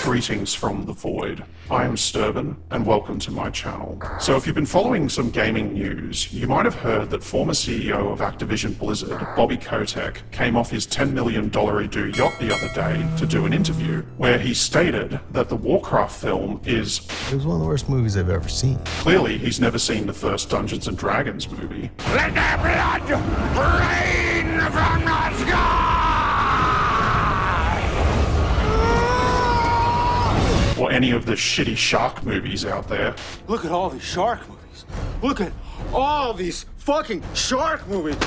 Greetings from the void. I am Sturban, and welcome to my channel. So if you've been following some gaming news, you might have heard that former CEO of Activision Blizzard, Bobby Kotick, came off his $10 million yacht the other day to do an interview, where he stated that the Warcraft film is... It was one of the worst movies I've ever seen. Clearly, he's never seen the first Dungeons & Dragons movie. Let the blood rain from the sky! Or any of the shitty shark movies out there. Look at all these shark movies. Look at all these fucking shark movies.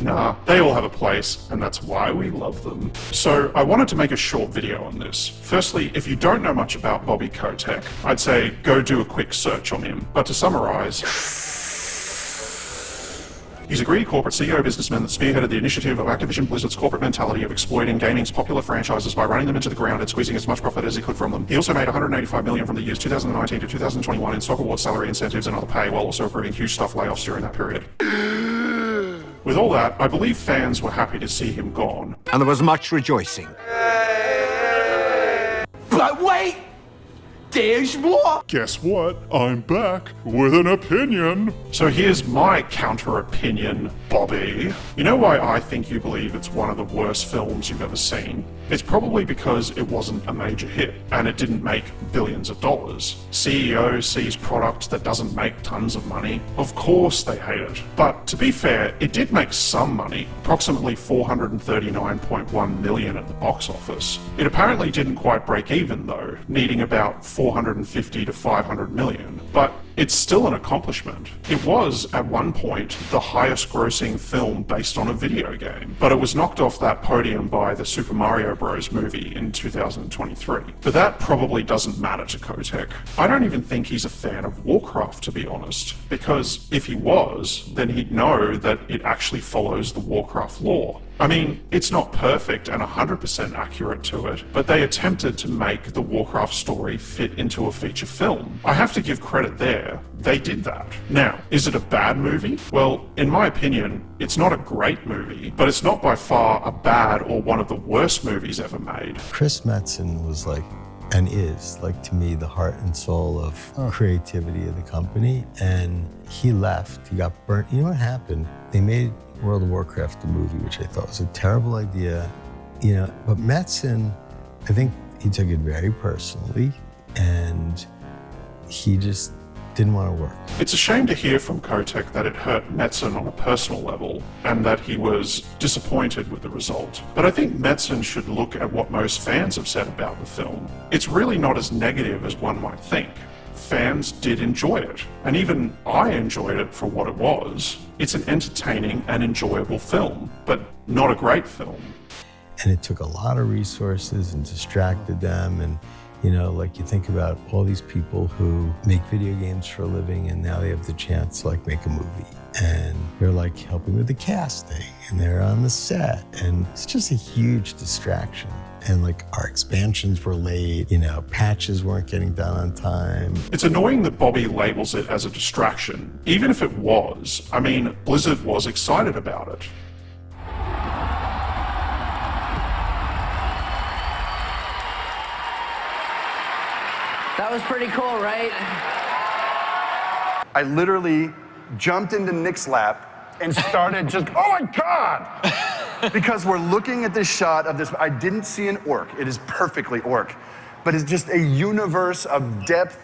Nah, they all have a place, and that's why we love them. So, I wanted to make a short video on this. Firstly, if you don't know much about Bobby Kotick, I'd say go do a quick search on him. But to summarize, he's a greedy corporate CEO businessman that spearheaded the initiative of Activision Blizzard's corporate mentality of exploiting gaming's popular franchises by running them into the ground and squeezing as much profit as he could from them. He also made $185 million from the years 2019 to 2021 in stock awards, salary incentives, and other pay, while also approving huge staff layoffs during that period. With all that, I believe fans were happy to see him gone. And there was much rejoicing. But wait! There's more! Guess what? I'm back with an opinion. So here's my counter-opinion, Bobby. You know why I think you believe it's one of the worst films you've ever seen? It's probably because it wasn't a major hit, and it didn't make billions of dollars. CEO sees product that doesn't make tons of money. Of course they hate it. But to be fair, it did make some money, approximately $439.1 million at the box office. It apparently didn't quite break even though, needing about 450 to 500 million. But it's still an accomplishment. It was, at one point, the highest grossing film based on a video game, but it was knocked off that podium by the Super Mario Bros. Movie in 2023. But that probably doesn't matter to Kotick. I don't even think he's a fan of Warcraft, to be honest, because if he was, then he'd know that it actually follows the Warcraft lore. I mean, it's not perfect and 100% accurate to it, but they attempted to make the Warcraft story fit into a feature film. I have to give credit there. They did that. Now, is it a bad movie? Well, in my opinion, it's not a great movie, but it's not by far a bad or one of the worst movies ever made. Chris Metzen was like, and is, like, to me, the heart and soul of creativity of the company. And he left, he got burnt. You know what happened? They made World of Warcraft the movie, which I thought was a terrible idea, but Metzen, I think he took it very personally, and he just didn't want to work. It's a shame to hear from Kotick that it hurt Metzen on a personal level, and that he was disappointed with the result. But I think Metzen should look at what most fans have said about the film. It's really not as negative as one might think. Fans did enjoy it, and even I enjoyed it for what it was. It's an entertaining and enjoyable film, but not a great film. And it took a lot of resources and distracted them, and like you think about all these people who make video games for a living, and now they have the chance to like make a movie, and they're like helping with the casting, and they're on the set, and it's just a huge distraction. And like our expansions were late, patches weren't getting done on time. It's annoying that Bobby labels it as a distraction. Even if it was, I mean, Blizzard was excited about it. That was pretty cool, right? I literally jumped into Nick's lap and started just, oh my God! Because we're looking at this shot of this, I didn't see an orc. It is perfectly orc. But it's just a universe of depth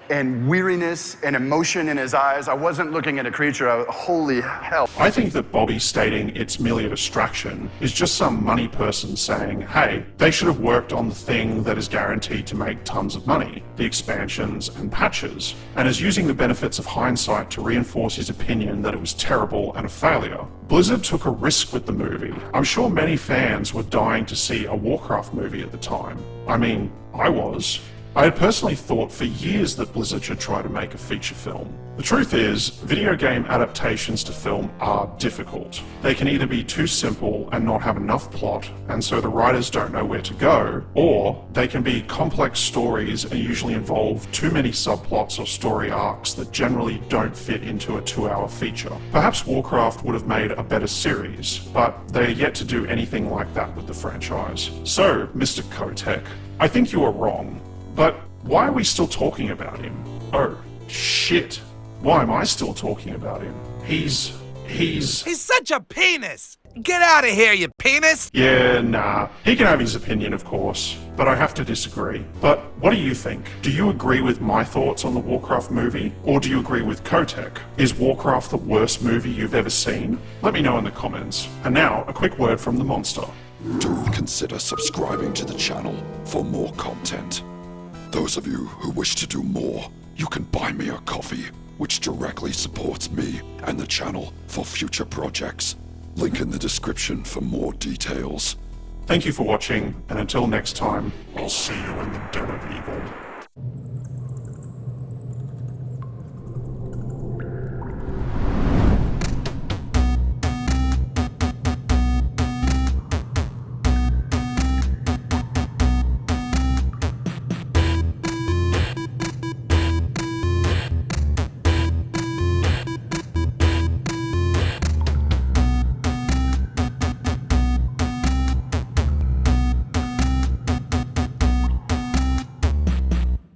and weariness and emotion in his eyes. I wasn't looking at a creature, holy hell. I think that Bobby stating it's merely a distraction is just some money person saying, hey, they should have worked on the thing that is guaranteed to make tons of money, the expansions and patches, and is using the benefits of hindsight to reinforce his opinion that it was terrible and a failure. Blizzard took a risk with the movie. I'm sure many fans were dying to see a Warcraft movie at the time. I mean, I was. I had personally thought for years that Blizzard should try to make a feature film. The truth is, video game adaptations to film are difficult. They can either be too simple and not have enough plot, and so the writers don't know where to go, or they can be complex stories and usually involve too many subplots or story arcs that generally don't fit into a 2-hour feature. Perhaps Warcraft would have made a better series, but they are yet to do anything like that with the franchise. So, Mr. Kotick, I think you are wrong, but why are we still talking about him? Oh, shit. Why am I still talking about him? He's such a penis! Get out of here, you penis! Yeah, nah. He can have his opinion, of course, but I have to disagree. But what do you think? Do you agree with my thoughts on the Warcraft movie? Or do you agree with Kotick? Is Warcraft the worst movie you've ever seen? Let me know in the comments. And now, a quick word from the monster. Do consider subscribing to the channel for more content. Those of you who wish to do more, you can buy me a coffee, which directly supports me and the channel for future projects. Link in the description for more details. Thank you for watching, and until next time, I'll see you in the Den of Evil.